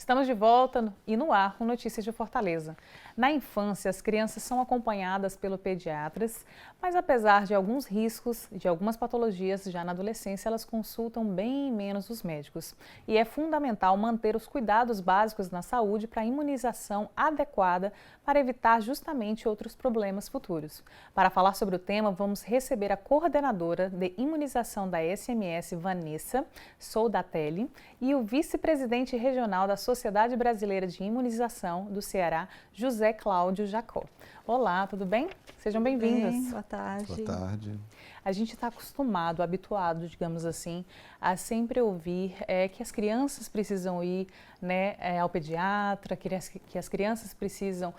Estamos de volta e no ar com notícias de Fortaleza. Na infância, as crianças são acompanhadas pelo pediatras, mas apesar de alguns riscos e de algumas patologias, já na adolescência elas consultam bem menos os médicos. E é fundamental manter os cuidados básicos na saúde para a imunização adequada para evitar justamente outros problemas futuros. Para falar sobre o tema, vamos receber a coordenadora de imunização da SMS, Vanessa Soldatelli, e o vice-presidente regional da Sociedade Brasileira de Imunização do Ceará, José Cláudio Jacó. Olá, tudo bem? Sejam bem-vindos. Boa tarde. Boa tarde. A gente está acostumado, habituado, digamos assim, a sempre ouvir que as crianças precisam ir ao pediatra, que as crianças precisam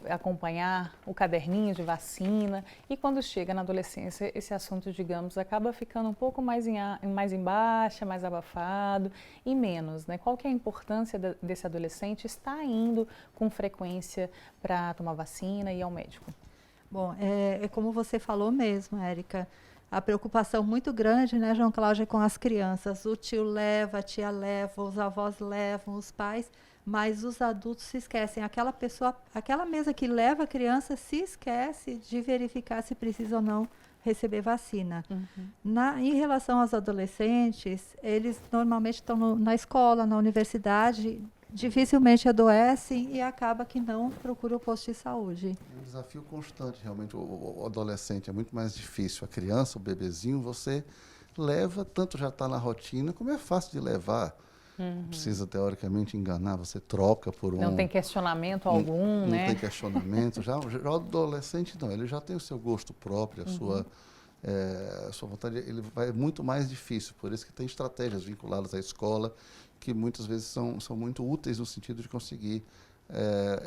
acompanhar o caderninho de vacina. E quando chega na adolescência, esse assunto, digamos, acaba ficando um pouco mais em baixa, mais abafado e menos. Qual que é a importância desse adolescente estar indo com frequência para tomar vacina e ir ao médico? Bom, é como você falou mesmo, Érica, a preocupação muito grande, né, João Cláudio, é com as crianças. O tio leva, a tia leva, os avós levam, os pais, mas os adultos se esquecem. Aquela mesa que leva a criança se esquece de verificar se precisa ou não receber vacina. Uhum. Em relação aos adolescentes, eles normalmente estão na escola, na universidade, dificilmente adoecem e acaba que não procura o posto de saúde. É um desafio constante, realmente. O adolescente é muito mais difícil. A criança, o bebezinho, você leva, tanto já está na rotina, como é fácil de levar. Não precisa, teoricamente, enganar, você troca por um... Não tem questionamento algum, né? Não tem questionamento. Já o adolescente, não, ele já tem o seu gosto próprio, a sua vontade, ele vai muito mais difícil. Por isso que tem estratégias vinculadas à escola, que muitas vezes são muito úteis no sentido de conseguir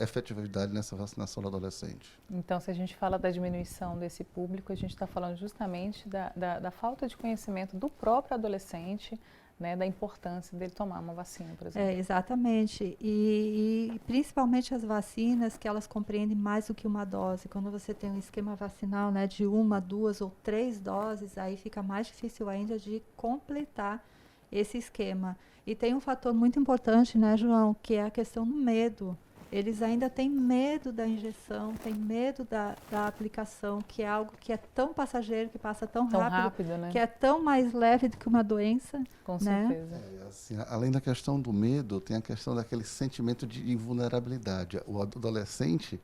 efetividade nessa vacinação do adolescente. Então, se a gente fala da diminuição desse público, a gente está falando justamente da falta de conhecimento do próprio adolescente, da importância dele tomar uma vacina, por exemplo. Exatamente. E principalmente as vacinas, que elas compreendem mais do que uma dose. Quando você tem um esquema vacinal, de 1, 2 ou 3 doses, aí fica mais difícil ainda de completar esse esquema. E tem um fator muito importante, João, que é a questão do medo. Eles ainda têm medo da injeção, têm medo da aplicação, que é algo que é tão passageiro, que passa tão rápido, que é tão mais leve do que uma doença. Com certeza. Assim, além da questão do medo, tem a questão daquele sentimento de invulnerabilidade. O adolescente,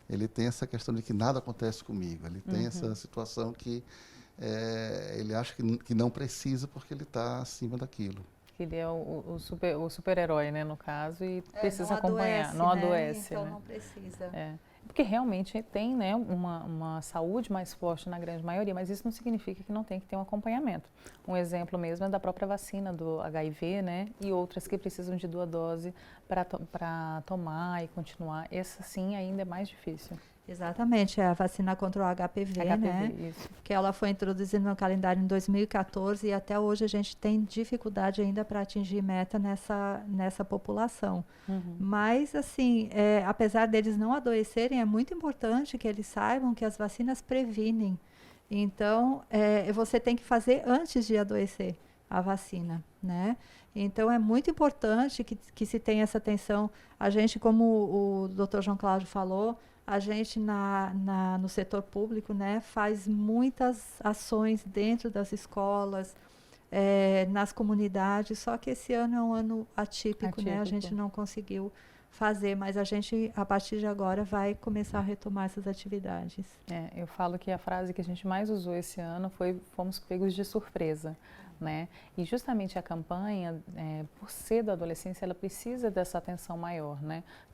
ele tem essa questão de que nada acontece comigo. Ele tem essa situação que ele acha que não precisa porque ele está acima daquilo. Ele é o super-herói, no caso, e precisa acompanhar, adoece, não adoece. Então não precisa. Porque realmente tem uma saúde mais forte na grande maioria, mas isso não significa que não tem que ter um acompanhamento. Um exemplo mesmo é da própria vacina do HIV, e outras que precisam de 2 doses para tomar e continuar. Essa sim ainda é mais difícil. Exatamente, é a vacina contra o HPV, isso. Que ela foi introduzida no calendário em 2014 e até hoje a gente tem dificuldade ainda para atingir meta nessa população. Mas, assim, apesar deles não adoecerem, é muito importante que eles saibam que as vacinas previnem. Então, você tem que fazer antes de adoecer a vacina, Então, é muito importante que se tenha essa atenção. A gente, como o Dr. João Cláudio falou, a gente no setor público, faz muitas ações dentro das escolas, nas comunidades, só que esse ano é um ano atípico. A gente não conseguiu fazer, mas a gente, a partir de agora, vai começar a retomar essas atividades. Eu falo que a frase que a gente mais usou esse ano foi "fomos pegos de surpresa". E justamente a campanha, por ser da adolescência, ela precisa dessa atenção maior,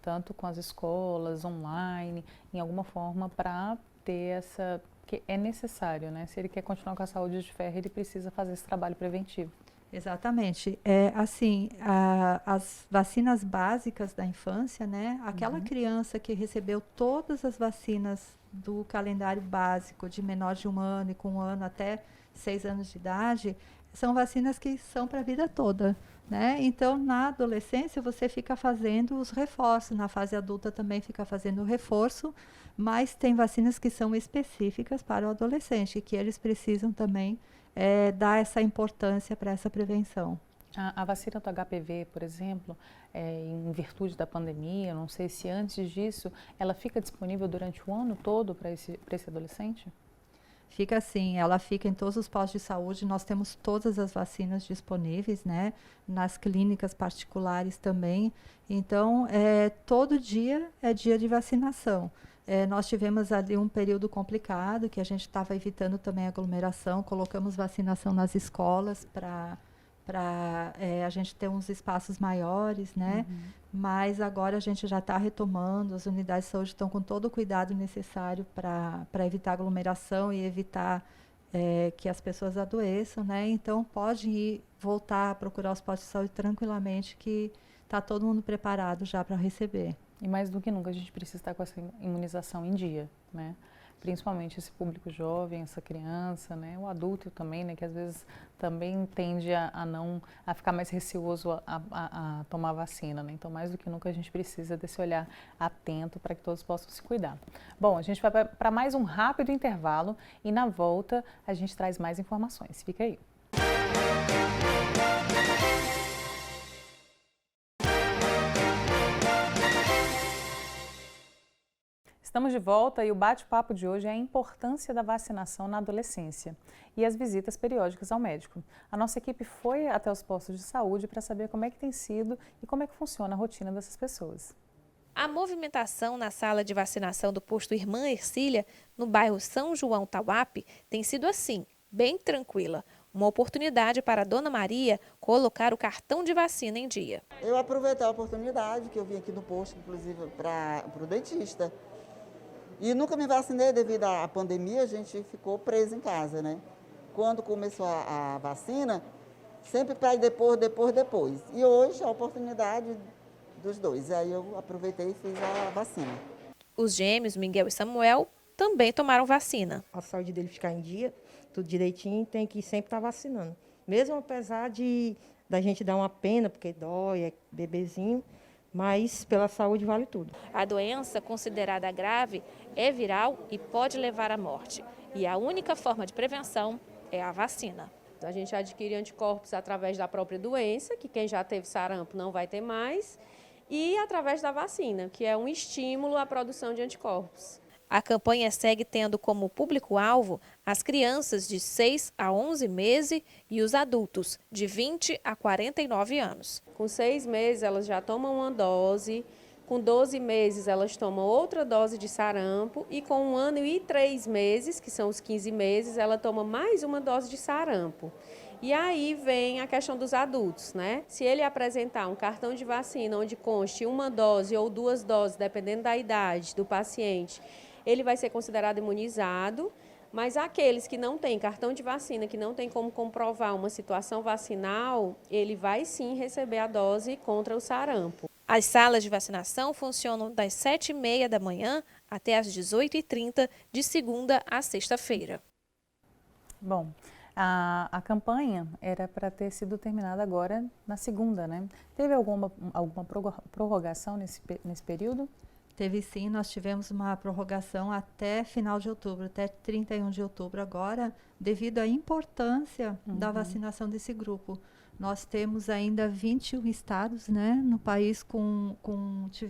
tanto com as escolas, online, em alguma forma, para ter essa... que é necessário, Se ele quer continuar com a saúde de ferro, ele precisa fazer esse trabalho preventivo. Exatamente. As vacinas básicas da infância, aquela criança que recebeu todas as vacinas do calendário básico, de menor de 1 ano e com 1 ano até 6 anos de idade, são vacinas que são para a vida toda, Então, na adolescência, você fica fazendo os reforços, na fase adulta também fica fazendo o reforço, mas tem vacinas que são específicas para o adolescente, que eles precisam também dar essa importância para essa prevenção. A vacina do HPV, por exemplo, em virtude da pandemia, não sei se antes disso, ela fica disponível durante o ano todo para esse adolescente? Fica assim, ela fica em todos os postos de saúde, nós temos todas as vacinas disponíveis, né? Nas clínicas particulares também. Então, todo dia é dia de vacinação. Nós tivemos ali um período complicado, que a gente estava evitando também aglomeração, colocamos vacinação nas escolas para a gente ter uns espaços maiores, né? Uhum. Mas agora a gente já está retomando, as unidades de saúde estão com todo o cuidado necessário para evitar aglomeração e evitar que as pessoas adoeçam, né? Então pode voltar a procurar os postos de saúde tranquilamente, que está todo mundo preparado já para receber. E mais do que nunca a gente precisa estar com essa imunização em dia, né? Principalmente esse público jovem, essa criança, né? O adulto também, né? Que às vezes também tende a ficar mais receoso a tomar vacina, né? Então, mais do que nunca a gente precisa desse olhar atento para que todos possam se cuidar. Bom, a gente vai para mais um rápido intervalo e na volta a gente traz mais informações. Fica aí. Estamos de volta e o bate-papo de hoje é a importância da vacinação na adolescência e as visitas periódicas ao médico. A nossa equipe foi até os postos de saúde para saber como é que tem sido e como é que funciona a rotina dessas pessoas. A movimentação na sala de vacinação do posto Irmã Ercília, no bairro São João Tauape, tem sido assim, bem tranquila. Uma oportunidade para a Dona Maria colocar o cartão de vacina em dia. Eu aproveitei a oportunidade que eu vim aqui no posto, inclusive para o dentista. E nunca me vacinei devido à pandemia, a gente ficou preso em casa, né? Quando começou a vacina, sempre para ir depois. E hoje a oportunidade dos dois. Aí eu aproveitei e fiz a vacina. Os gêmeos, Miguel e Samuel, também tomaram vacina. A saúde dele ficar em dia, tudo direitinho, tem que sempre estar vacinando. Mesmo apesar da gente dar uma pena, porque dói, é bebezinho, mas pela saúde vale tudo. A doença, considerada grave, é viral e pode levar à morte. E a única forma de prevenção é a vacina. A gente adquire anticorpos através da própria doença, que quem já teve sarampo não vai ter mais, e através da vacina, que é um estímulo à produção de anticorpos. A campanha segue tendo como público-alvo as crianças de 6 a 11 meses e os adultos de 20 a 49 anos. Com 6 meses elas já tomam uma dose, com 12 meses elas tomam outra dose de sarampo e com 1 ano e 3 meses, que são os 15 meses, ela toma mais uma dose de sarampo. E aí vem a questão dos adultos, né? Se ele apresentar um cartão de vacina onde conste uma dose ou 2 doses, dependendo da idade do paciente, ele vai ser considerado imunizado, mas aqueles que não têm cartão de vacina, que não tem como comprovar uma situação vacinal, ele vai sim receber a dose contra o sarampo. As salas de vacinação funcionam das 7h30 da manhã até as 18h30, de segunda a sexta-feira. Bom, a campanha era para ter sido terminada agora na segunda, né? Teve alguma prorrogação nesse período? Teve sim, nós tivemos uma prorrogação até final de outubro, até 31 de outubro agora, devido à importância da vacinação desse grupo. Nós temos ainda 21 estados, né, no país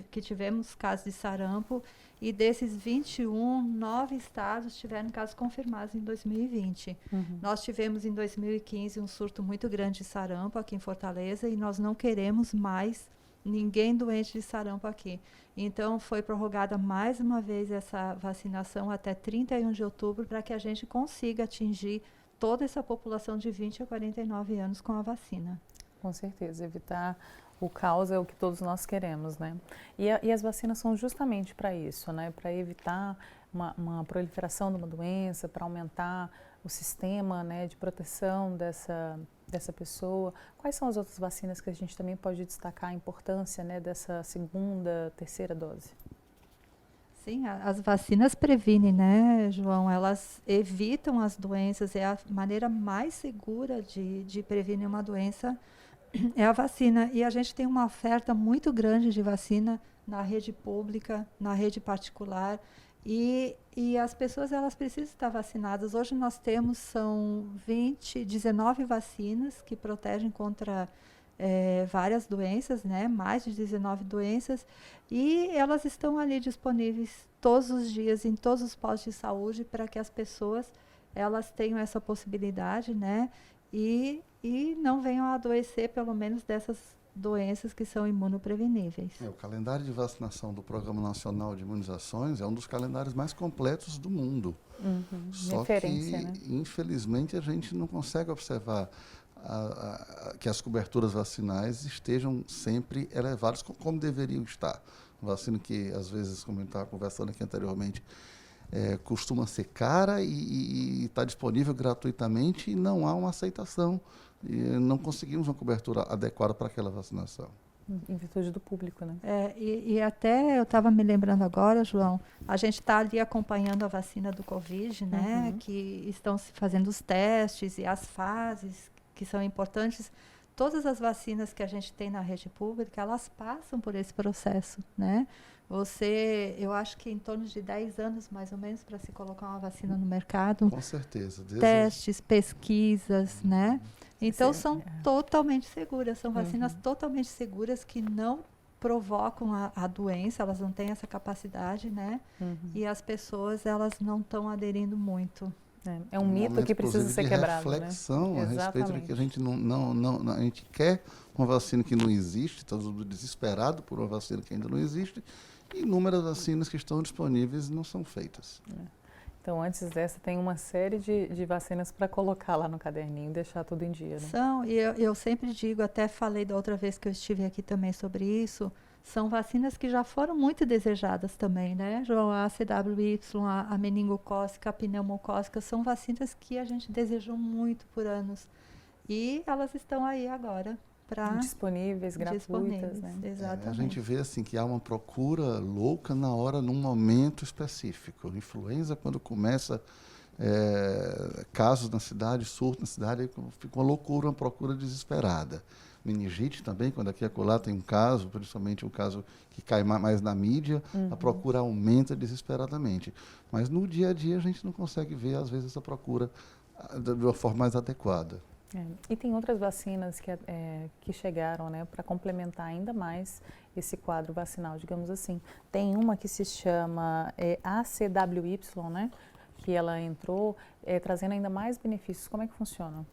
que tivemos casos de sarampo, e desses 21, 9 estados tiveram casos confirmados em 2020. Nós tivemos em 2015 um surto muito grande de sarampo aqui em Fortaleza e nós não queremos mais ninguém doente de sarampo aqui. Então, foi prorrogada mais uma vez essa vacinação até 31 de outubro para que a gente consiga atingir toda essa população de 20 a 49 anos com a vacina. Com certeza, evitar o caos é o que todos nós queremos, né? E as vacinas são justamente para isso, né? Para evitar uma proliferação de uma doença, para aumentar o sistema, né, de proteção dessa pessoa. Quais são as outras vacinas que a gente também pode destacar a importância, né, dessa segunda, terceira dose? Sim, as vacinas previnem, né, João? Elas evitam as doenças, é a maneira mais segura de prevenir uma doença, é a vacina. E a gente tem uma oferta muito grande de vacina na rede pública, na rede particular. E E as pessoas elas precisam estar vacinadas. Hoje nós temos, são 19 vacinas que protegem contra várias doenças, né? Mais de 19 doenças, e elas estão ali disponíveis todos os dias em todos os postos de saúde para que as pessoas elas tenham essa possibilidade, né? E não venham a adoecer, pelo menos dessas doenças que são imunopreveníveis. O calendário de vacinação do Programa Nacional de Imunizações é um dos calendários mais completos do mundo. Só que, né? infelizmente, a gente não consegue observar que as coberturas vacinais estejam sempre elevadas como deveriam estar. Vacina que, às vezes, como a gente estava conversando aqui anteriormente, costuma ser cara e está disponível gratuitamente e não há uma aceitação. E não conseguimos uma cobertura adequada para aquela vacinação. Em virtude do público, né? E até eu estava me lembrando agora, João, a gente está ali acompanhando a vacina do Covid, né? Que estão se fazendo os testes e as fases que são importantes. Todas as vacinas que a gente tem na rede pública, elas passam por esse processo, né? Eu acho que em torno de 10 anos, mais ou menos, para se colocar uma vacina no mercado. Com certeza. Testes, pesquisas, né? Então, são totalmente seguras. São vacinas totalmente seguras que não provocam a doença, elas não têm essa capacidade, né? E as pessoas, elas não estão aderindo muito. É um mito que precisa ser quebrado, reflexão, né? A respeito de que a gente a gente quer uma vacina que não existe, todo mundo desesperado por uma vacina que ainda não existe, e inúmeras vacinas que estão disponíveis não são feitas. Então, antes dessa, tem uma série de vacinas para colocar lá no caderninho e deixar tudo em dia, né? São, e eu sempre digo, até falei da outra vez que eu estive aqui também sobre isso, são vacinas que já foram muito desejadas também, né, João? A CWY, a meningocócica, a pneumocócica, são vacinas que a gente desejou muito por anos. E elas estão aí agora para... Disponíveis, gratuitas, né? Exatamente. A gente vê assim que há uma procura louca num momento específico. Influenza, quando começa casos na cidade, surto na cidade, fica uma loucura, uma procura desesperada. Meningite também, quando aqui e acolá tem um caso, principalmente um caso que cai mais na mídia, a procura aumenta desesperadamente. Mas no dia a dia a gente não consegue ver, às vezes, essa procura de uma forma mais adequada. E tem outras vacinas que chegaram, né, para complementar ainda mais esse quadro vacinal, digamos assim. Tem uma que se chama ACWY, né, que ela entrou trazendo ainda mais benefícios. Como é que funciona?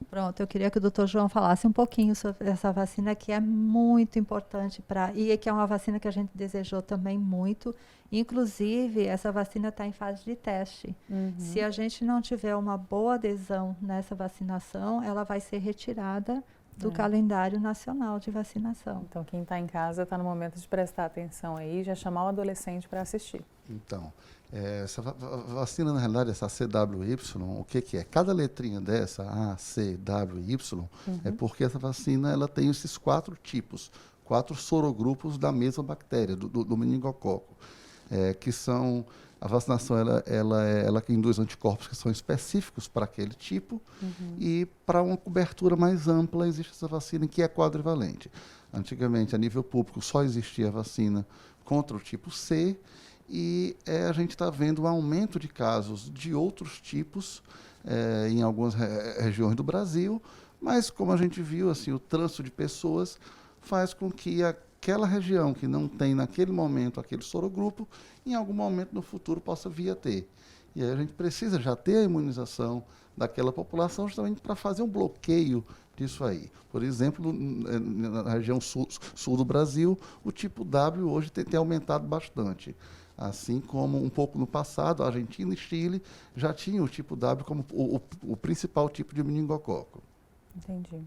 Pronto, eu queria que o Dr. João falasse um pouquinho sobre essa vacina que é muito importante e que é uma vacina que a gente desejou também muito. Inclusive, essa vacina está em fase de teste. Se a gente não tiver uma boa adesão nessa vacinação, ela vai ser retirada do calendário nacional de vacinação. Então, quem está em casa está no momento de prestar atenção aí, já chamar o adolescente para assistir. Então, essa vacina, na realidade, essa CWY, o que é? Cada letrinha dessa, A, C, W, Y, é porque essa vacina ela tem esses 4 tipos, 4 sorogrupos da mesma bactéria, do meningococo, que são... A vacinação ela induz anticorpos que são específicos para aquele tipo e para uma cobertura mais ampla existe essa vacina que é quadrivalente. Antigamente, a nível público, só existia a vacina contra o tipo C e a gente está vendo um aumento de casos de outros tipos em algumas regiões do Brasil, mas como a gente viu, assim, o trânsito de pessoas faz com que aquela região que não tem naquele momento aquele sorogrupo, em algum momento no futuro possa vir a ter. E aí a gente precisa já ter a imunização daquela população justamente para fazer um bloqueio disso aí. Por exemplo, na região sul do Brasil, o tipo W hoje tem aumentado bastante. Assim como um pouco no passado, a Argentina e Chile já tinham o tipo W como o principal tipo de meningococo. Entendi.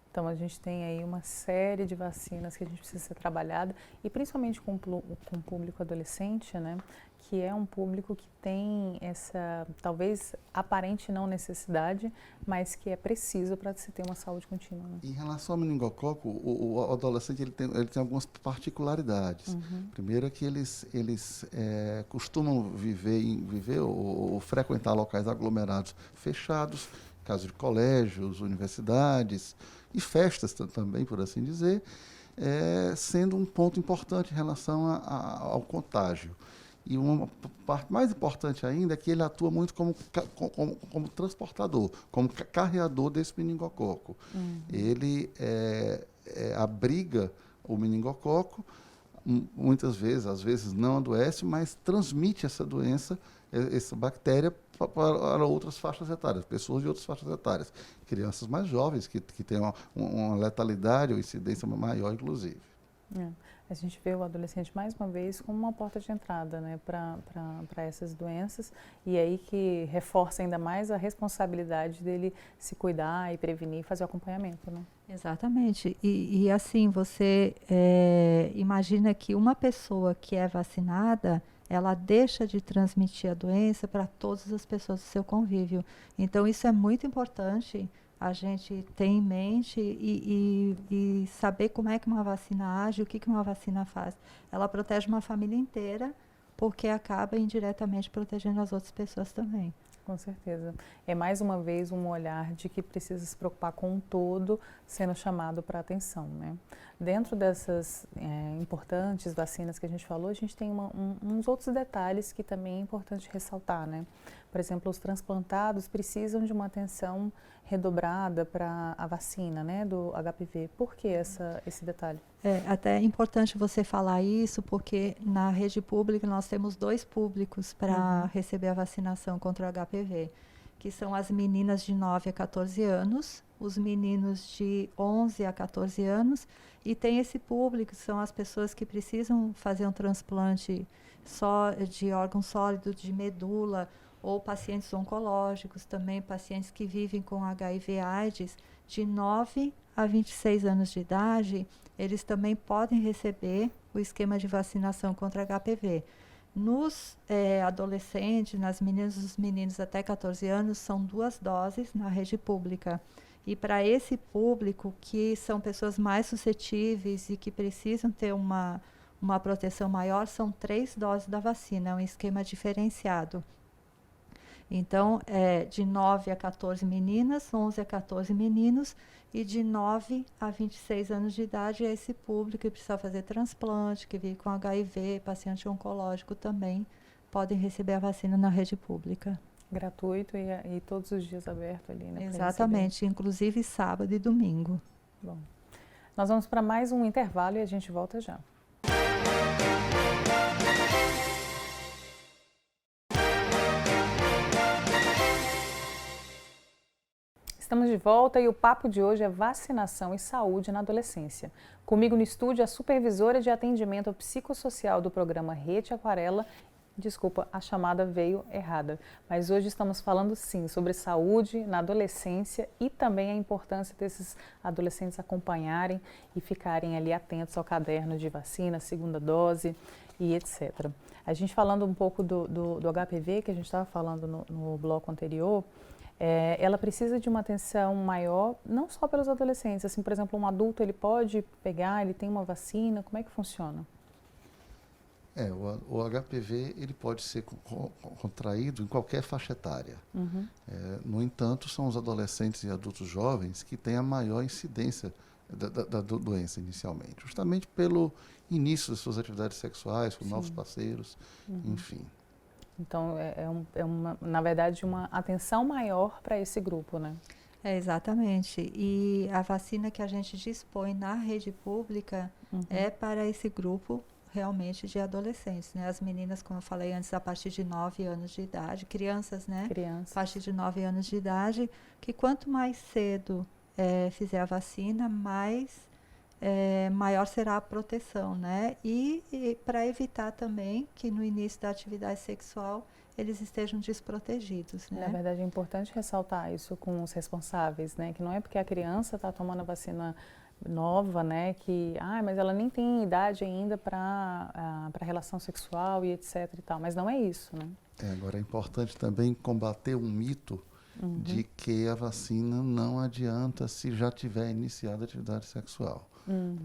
Então, a gente tem aí uma série de vacinas que a gente precisa ser trabalhada, e principalmente com o público adolescente, né, que é um público que tem essa, talvez, aparente não necessidade, mas que é preciso para se ter uma saúde contínua. Né? Em relação ao meningococo, o adolescente ele tem algumas particularidades. Primeiro é que eles costumam viver ou frequentar locais aglomerados fechados, caso de colégios, universidades e festas também, por assim dizer, sendo um ponto importante em relação ao contágio. E uma parte mais importante ainda é que ele atua muito como transportador, como carreador desse meningococo. Ele abriga o meningococo, muitas vezes, às vezes não adoece, mas transmite essa doença, essa bactéria, para outras faixas etárias, pessoas de outras faixas etárias, crianças mais jovens, que têm uma letalidade ou incidência maior, inclusive. A gente vê o adolescente, mais uma vez, como uma porta de entrada, né, para essas doenças, e aí que reforça ainda mais a responsabilidade dele se cuidar e prevenir e fazer o acompanhamento, né? Exatamente. E assim, você imagina que uma pessoa que é vacinada, ela deixa de transmitir a doença para todas as pessoas do seu convívio. Então, isso é muito importante a gente ter em mente e saber como é que uma vacina age, o que uma vacina faz. Ela protege uma família inteira, porque acaba indiretamente protegendo as outras pessoas também. Com certeza. É mais uma vez um olhar de que precisa se preocupar com o todo sendo chamado para atenção, né? Dentro dessas importantes vacinas que a gente falou, a gente tem uns outros detalhes que também é importante ressaltar, né? Por exemplo, os transplantados precisam de uma atenção redobrada para a vacina, né, do HPV. Por que esse detalhe? Até é importante você falar isso, porque na rede pública nós temos 2 públicos para receber a vacinação contra o HPV, que são as meninas de 9 a 14 anos, os meninos de 11 a 14 anos, e tem esse público, que são as pessoas que precisam fazer um transplante só de órgão sólido, de medula, ou pacientes oncológicos, também pacientes que vivem com HIV/AIDS, de 9 a 26 anos de idade, eles também podem receber o esquema de vacinação contra HPV. Nos adolescentes, nas meninas e os meninos até 14 anos, são 2 doses na rede pública. E para esse público, que são pessoas mais suscetíveis e que precisam ter uma proteção maior, são 3 doses da vacina, é um esquema diferenciado. Então, de 9 a 14 meninas, 11 a 14 meninos, e de 9 a 26 anos de idade é esse público que precisa fazer transplante, que vive com HIV, paciente oncológico também, podem receber a vacina na rede pública. Gratuito e todos os dias aberto ali, né? Exatamente, inclusive sábado e domingo. Bom, nós vamos para mais um intervalo e a gente volta já. Estamos de volta e o papo de hoje é vacinação e saúde na adolescência. Comigo no estúdio a supervisora de atendimento psicossocial do programa Rede Aquarela. Desculpa, a chamada veio errada, mas hoje estamos falando sim sobre saúde na adolescência e também a importância desses adolescentes acompanharem e ficarem ali atentos ao caderno de vacina, segunda dose e etc. A gente falando um pouco do HPV, que a gente estava falando no bloco anterior, ela precisa de uma atenção maior, não só pelos adolescentes, assim, por exemplo, um adulto ele pode pegar, ele tem uma vacina, como é que funciona? O HPV ele pode ser contraído em qualquer faixa etária. No entanto, são os adolescentes e adultos jovens que têm a maior incidência da doença inicialmente, justamente pelo início das suas atividades sexuais, com novos parceiros, enfim. Então, na verdade, uma atenção maior para esse grupo, né? Exatamente. E a vacina que a gente dispõe na rede pública é para esse grupo realmente de adolescentes, né? As meninas, como eu falei antes, a partir de 9 anos de idade, crianças, né? Crianças. A partir de 9 anos de idade, que quanto mais cedo fizer a vacina, maior será a proteção, né? E para evitar também que no início da atividade sexual eles estejam desprotegidos, né? Na verdade, é importante ressaltar isso com os responsáveis, né? Que não é porque a criança está tomando a vacina nova, né? Que, mas ela nem tem idade ainda para relação sexual e etc e tal. Mas não é isso, né? Agora é importante também combater um mito de que a vacina não adianta se já tiver iniciado a atividade sexual.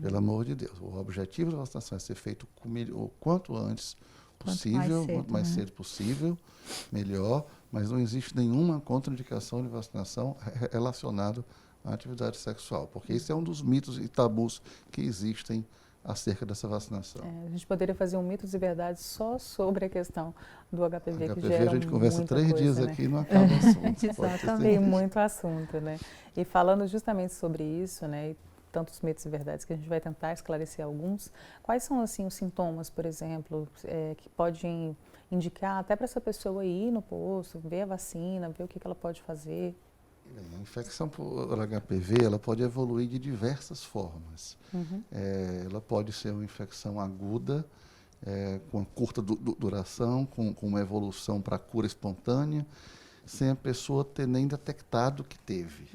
Pelo amor de Deus. O objetivo da vacinação é ser feito o quanto antes possível, quanto mais cedo possível, melhor, mas não existe nenhuma contraindicação de vacinação relacionada à atividade sexual, porque esse é um dos mitos e tabus que existem acerca dessa vacinação. A gente poderia fazer um mitos e verdades só sobre a questão do HPV, que HPV gera a gente conversa 3 coisa, dias né? aqui e não acaba o assunto. Exatamente. Tem muito assunto, né? E falando justamente sobre isso, né? E tantos mitos e verdades que a gente vai tentar esclarecer alguns. Quais são, assim, os sintomas, por exemplo, que podem indicar até para essa pessoa ir no posto, ver a vacina, ver o que ela pode fazer? A infecção por HPV ela pode evoluir de diversas formas. Ela pode ser uma infecção aguda, com curta duração, com uma evolução para cura espontânea, sem a pessoa ter nem detectado que teve.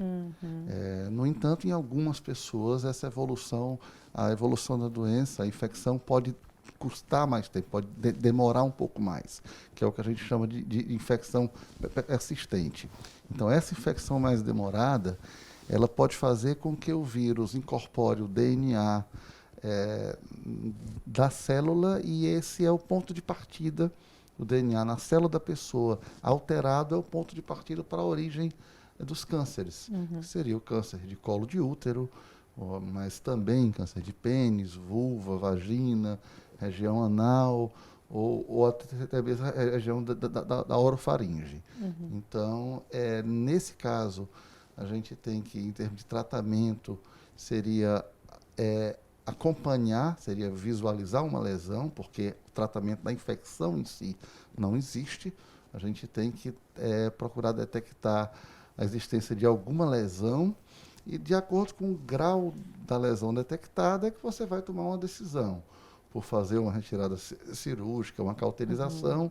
No entanto, em algumas pessoas, a evolução da doença, a infecção pode custar mais tempo, pode demorar um pouco mais, que é o que a gente chama de infecção persistente. Então, essa infecção mais demorada, ela pode fazer com que o vírus incorpore o DNA da célula, e esse é o ponto de partida. O DNA na célula da pessoa alterado é o ponto de partida para a origem dos cânceres, que seria o câncer de colo de útero, mas também câncer de pênis, vulva, vagina, região anal, ou até mesmo a região da orofaringe. Então, nesse caso, a gente tem que, em termos de tratamento, seria acompanhar, seria visualizar uma lesão, porque o tratamento da infecção em si não existe. A gente tem que procurar detectar a existência de alguma lesão, e de acordo com o grau da lesão detectada é que você vai tomar uma decisão por fazer uma retirada cirúrgica, uma cauterização,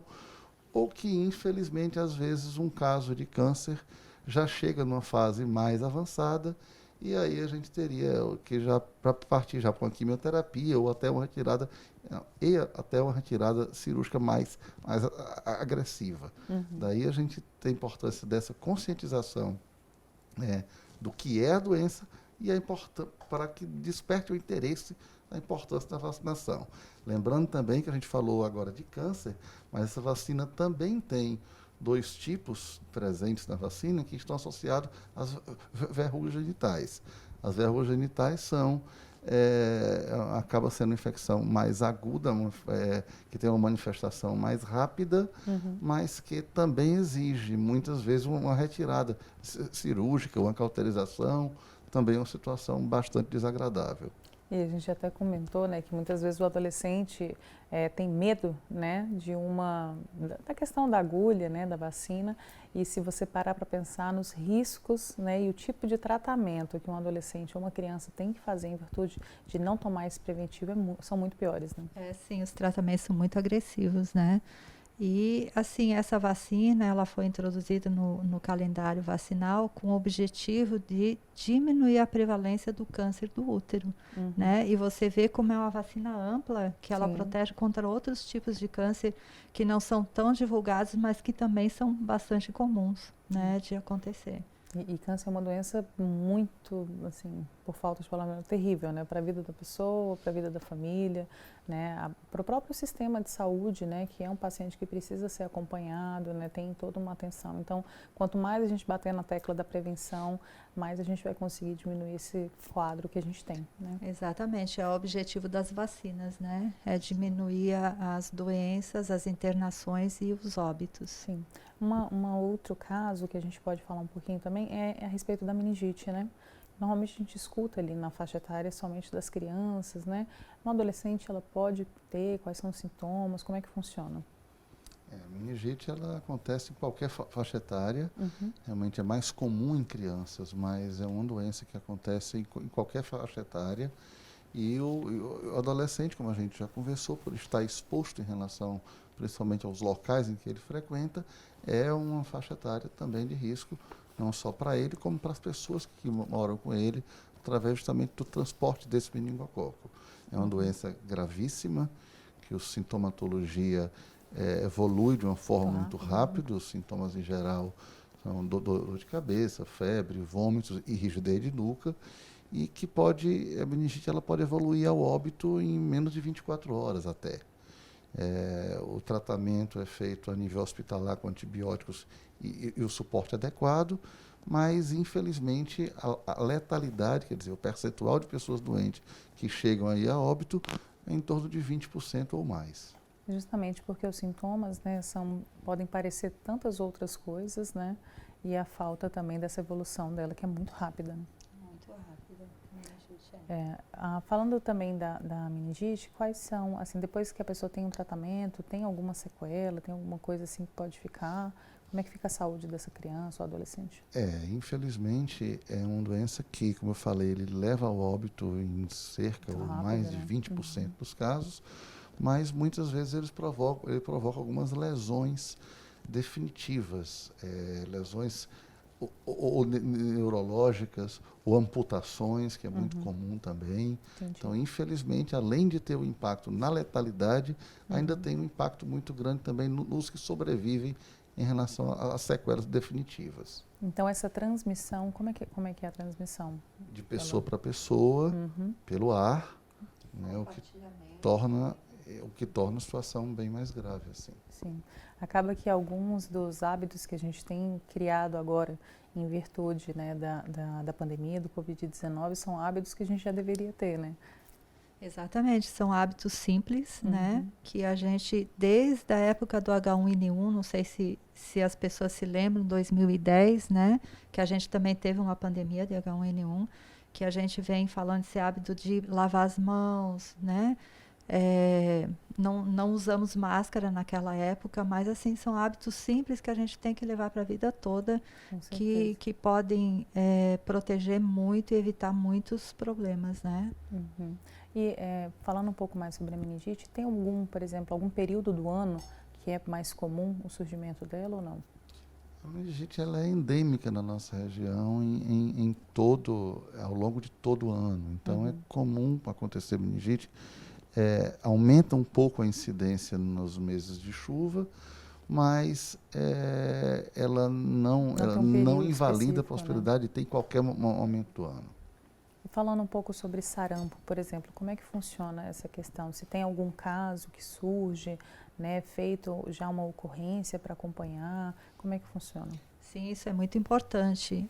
ou que, infelizmente, às vezes um caso de câncer já chega numa fase mais avançada, e aí a gente teria que já partir já para uma quimioterapia ou até uma retirada cirúrgica mais agressiva. Daí a gente tem a importância dessa conscientização do que é a doença, e para que desperte o interesse da importância da vacinação. Lembrando também que a gente falou agora de câncer, mas essa vacina também tem 2 tipos presentes na vacina que estão associados às verrugas genitais. As verrugas genitais acaba sendo uma infecção mais aguda, que tem uma manifestação mais rápida, mas que também exige, muitas vezes, uma retirada cirúrgica, uma cauterização, também é uma situação bastante desagradável. E a gente até comentou, né, que muitas vezes o adolescente tem medo, né, da questão da agulha, né, da vacina, e se você parar para pensar nos riscos, né, e o tipo de tratamento que um adolescente ou uma criança tem que fazer em virtude de não tomar esse preventivo, são muito piores, né? Sim, os tratamentos são muito agressivos, né? E, assim, essa vacina, ela foi introduzida no calendário vacinal com o objetivo de diminuir a prevalência do câncer do útero, né? E você vê como é uma vacina ampla, que ela protege contra outros tipos de câncer que não são tão divulgados, mas que também são bastante comuns, né, de acontecer. E câncer é uma doença muito, assim, por falta de palavra, terrível, né? Para a vida da pessoa, para a vida da família, né? Para o próprio sistema de saúde, né? Que é um paciente que precisa ser acompanhado, né? Tem toda uma atenção. Então, quanto mais a gente bater na tecla da prevenção, mais a gente vai conseguir diminuir esse quadro que a gente tem, né? Exatamente, é o objetivo das vacinas, né? É diminuir as doenças, as internações e os óbitos. Sim. Outro caso que a gente pode falar um pouquinho também é a respeito da meningite, né? Normalmente a gente escuta ali na faixa etária somente das crianças, né? No adolescente ela pode ter, quais são os sintomas, como é que funciona? A meningite ela acontece em qualquer faixa etária, realmente é mais comum em crianças, mas é uma doença que acontece em qualquer faixa etária. E o adolescente, como a gente já conversou, por estar exposto em relação principalmente aos locais em que ele frequenta, é uma faixa etária também de risco, não só para ele, como para as pessoas que moram com ele, através justamente do transporte desse meningococo. É uma doença gravíssima, que a sintomatologia evolui de uma forma muito rápida, os sintomas em geral são dor de cabeça, febre, vômitos e rigidez de nuca, e que a meningite ela pode evoluir ao óbito em menos de 24 horas até. O tratamento é feito a nível hospitalar com antibióticos e o suporte adequado, mas, infelizmente, a letalidade, quer dizer, o percentual de pessoas doentes que chegam aí a óbito é em torno de 20% ou mais. Justamente porque os sintomas, né, podem parecer tantas outras coisas, né, e a falta também dessa evolução dela, que é muito rápida. Né? Muito rápida. Falando também da meningite, quais são, assim, depois que a pessoa tem um tratamento, tem alguma sequela, tem alguma coisa assim que pode ficar? Como é que fica a saúde dessa criança ou adolescente? Infelizmente, é uma doença que, como eu falei, ele leva ao óbito em cerca ou mais de 20% dos casos, mas muitas vezes ele provoca algumas lesões definitivas, lesões ou neurológicas, ou amputações, que é muito comum também. Entendi. Então, infelizmente, além de ter o impacto na letalidade, ainda tem um impacto muito grande também nos que sobrevivem em relação às sequelas definitivas. Então, essa transmissão, como é que é a transmissão? De pessoa para pessoa, pelo ar, né, o que torna a situação bem mais grave, assim. Sim. Acaba que alguns dos hábitos que a gente tem criado agora, em virtude, né, da pandemia, do Covid-19, são hábitos que a gente já deveria ter, né? Exatamente, são hábitos simples, né? Que a gente, desde a época do H1N1, não sei se as pessoas se lembram, 2010, né? Que a gente também teve uma pandemia de H1N1, que a gente vem falando esse hábito de lavar as mãos, né? Não usamos máscara naquela época, mas assim, são hábitos simples que a gente tem que levar para a vida toda, que podem proteger muito e evitar muitos problemas, né? E falando um pouco mais sobre a meningite, tem por exemplo, algum período do ano que é mais comum o surgimento dela ou não? A meningite ela é endêmica na nossa região ao longo de todo o ano. Então é comum acontecer meningite. Aumenta um pouco a incidência nos meses de chuva, mas ela não invalida a possibilidade de ter em qualquer momento do ano. Falando um pouco sobre sarampo, por exemplo, como é que funciona essa questão? Se tem algum caso que surge, né, feito já uma ocorrência para acompanhar, como é que funciona? Sim, isso é muito importante.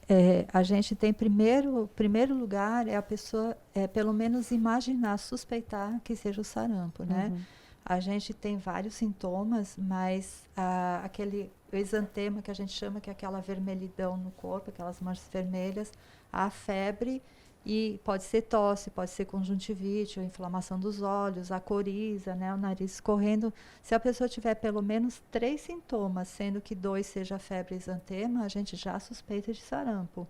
A gente tem primeiro lugar a pessoa pelo menos imaginar, suspeitar que seja o sarampo, né? A gente tem vários sintomas, mas aquele exantema que a gente chama, que é aquela vermelhidão no corpo, aquelas manchas vermelhas, a febre, e pode ser tosse, pode ser conjuntivite, ou inflamação dos olhos, a coriza, né, o nariz escorrendo. Se a pessoa tiver pelo menos 3 sintomas, sendo que 2 seja febre e exantema, a gente já suspeita de sarampo.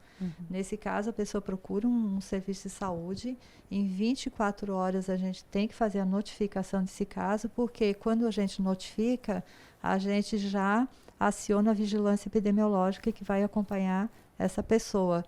Nesse caso, a pessoa procura um serviço de saúde. Em 24 horas, a gente tem que fazer a notificação desse caso, porque quando a gente notifica, a gente já aciona a vigilância epidemiológica que vai acompanhar essa pessoa.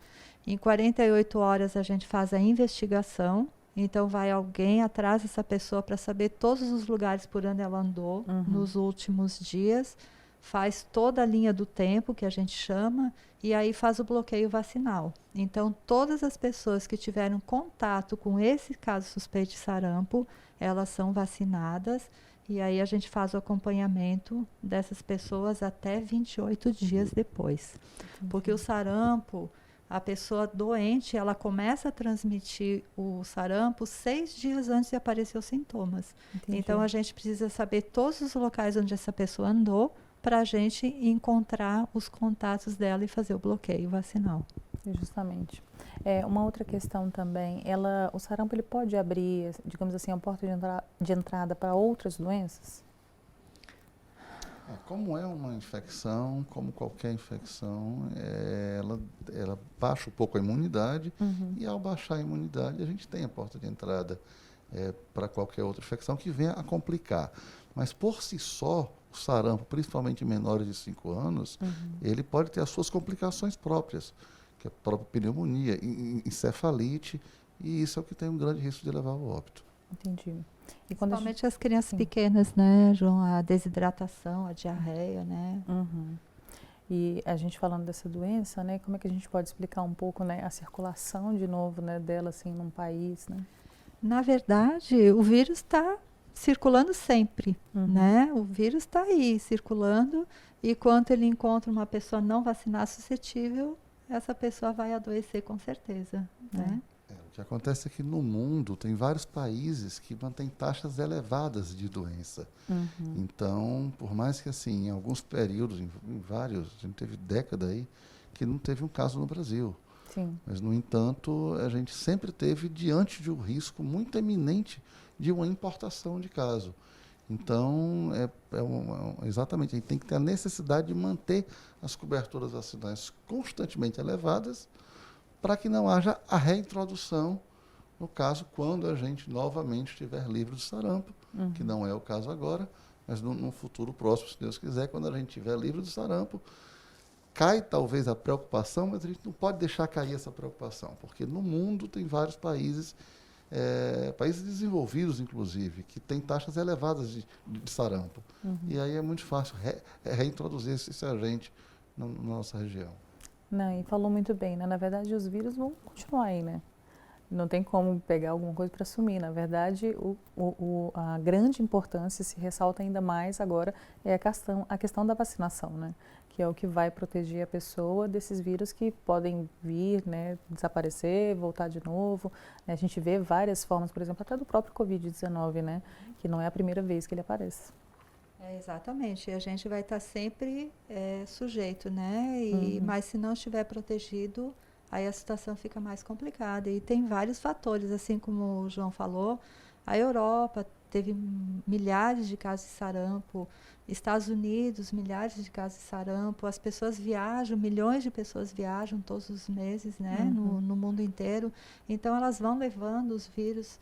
Em 48 horas a gente faz a investigação, então vai alguém atrás dessa pessoa para saber todos os lugares por onde ela andou nos últimos dias, faz toda a linha do tempo, que a gente chama, e aí faz o bloqueio vacinal. Então, todas as pessoas que tiveram contato com esse caso suspeito de sarampo, elas são vacinadas, e aí a gente faz o acompanhamento dessas pessoas até 28 dias depois. Porque o sarampo, a pessoa doente, ela começa a transmitir o sarampo 6 dias antes de aparecer os sintomas. Então, a gente precisa saber todos os locais onde essa pessoa andou para a gente encontrar os contatos dela e fazer o bloqueio vacinal. Justamente. Uma outra questão também, o sarampo ele pode abrir, digamos assim, a porta de entrada para outras doenças? Como é uma infecção, como qualquer infecção, ela baixa um pouco a imunidade e ao baixar a imunidade a gente tem a porta de entrada para qualquer outra infecção que venha a complicar. Mas por si só, o sarampo, principalmente em menores de 5 anos, ele pode ter as suas complicações próprias, que é a própria pneumonia, encefalite, e isso é o que tem um grande risco de levar ao óbito. Entendi. E principalmente as crianças pequenas, né, João? A desidratação, a diarreia, né? E a gente falando dessa doença, né, como é que a gente pode explicar um pouco, né, a circulação de novo, né, dela assim num país, né? Na verdade, o vírus está circulando sempre, né? O vírus está aí circulando, e quando ele encontra uma pessoa não vacinada suscetível, essa pessoa vai adoecer com certeza, né? O que acontece é que no mundo tem vários países que mantêm taxas elevadas de doença. Então, por mais que assim, em alguns períodos, em vários, a gente teve década aí, que não teve um caso no Brasil. Sim. Mas, no entanto, a gente sempre teve diante de um risco muito eminente de uma importação de caso. Então, exatamente, a gente tem que ter a necessidade de manter as coberturas vacinais constantemente elevadas para que não haja a reintrodução, no caso, quando a gente novamente estiver livre do sarampo, que não é o caso agora, mas no futuro próximo, se Deus quiser, quando a gente estiver livre do sarampo, cai talvez a preocupação, mas a gente não pode deixar cair essa preocupação, porque no mundo tem vários países, países desenvolvidos, inclusive, que têm taxas elevadas de sarampo. E aí é muito fácil reintroduzir esse agente na nossa região. Não, e falou muito bem, né? Na verdade, os vírus vão continuar aí, né? Não tem como pegar alguma coisa para sumir. Na verdade, a grande importância, se ressalta ainda mais agora, é a questão da vacinação, né? Que é o que vai proteger a pessoa desses vírus que podem vir, né, desaparecer, voltar de novo. A gente vê várias formas, por exemplo, até do próprio Covid-19, né? Que não é a primeira vez que ele aparece. Exatamente, e a gente vai estar sempre sujeito, né? Mas se não estiver protegido, aí a situação fica mais complicada. E tem vários fatores, assim como o João falou, a Europa teve milhares de casos de sarampo, Estados Unidos, milhares de casos de sarampo, as pessoas viajam, milhões de pessoas viajam todos os meses, né? No mundo inteiro. Então elas vão levando os vírus.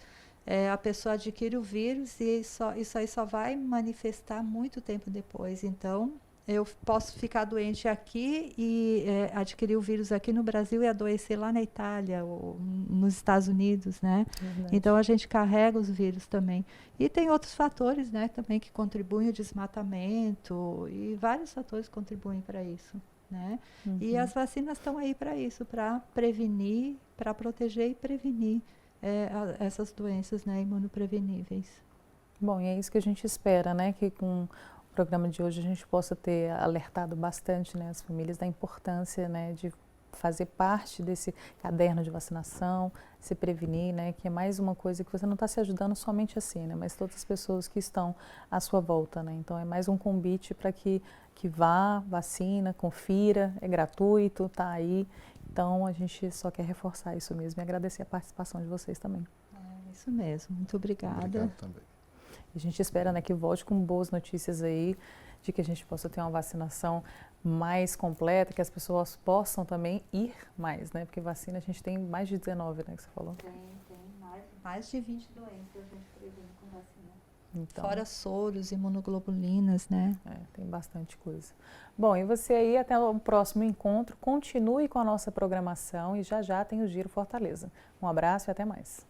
A pessoa adquire o vírus e isso aí só vai manifestar muito tempo depois. Então, eu posso ficar doente aqui e adquirir o vírus aqui no Brasil e adoecer lá na Itália ou nos Estados Unidos, né? Então, a gente carrega os vírus também. E tem outros fatores, né, também que contribuem, o desmatamento e vários fatores contribuem para isso, né? E as vacinas estão aí para isso, para prevenir, para proteger e prevenir essas doenças, né, imunopreveníveis. Bom, e é isso que a gente espera, né, que com o programa de hoje a gente possa ter alertado bastante, né, as famílias da importância, né, de fazer parte desse caderno de vacinação, se prevenir, né, que é mais uma coisa que você não está se ajudando somente assim, né, mas todas as pessoas que estão à sua volta, né, então é mais um convite para que vá, vacina, confira, é gratuito, está aí. Então, a gente só quer reforçar isso mesmo e agradecer a participação de vocês também. Isso mesmo. Muito obrigada. Obrigado também. A gente espera, né, que volte com boas notícias aí, de que a gente possa ter uma vacinação mais completa, que as pessoas possam também ir mais, né? Porque vacina a gente tem mais de 19, né, que você falou? Tem mais de 20 doenças a gente previne com vacina. Então, fora soros, imunoglobulinas, né? Tem bastante coisa. Bom, e você aí, até o próximo encontro, continue com a nossa programação e já já tem o Giro Fortaleza. Um abraço e até mais.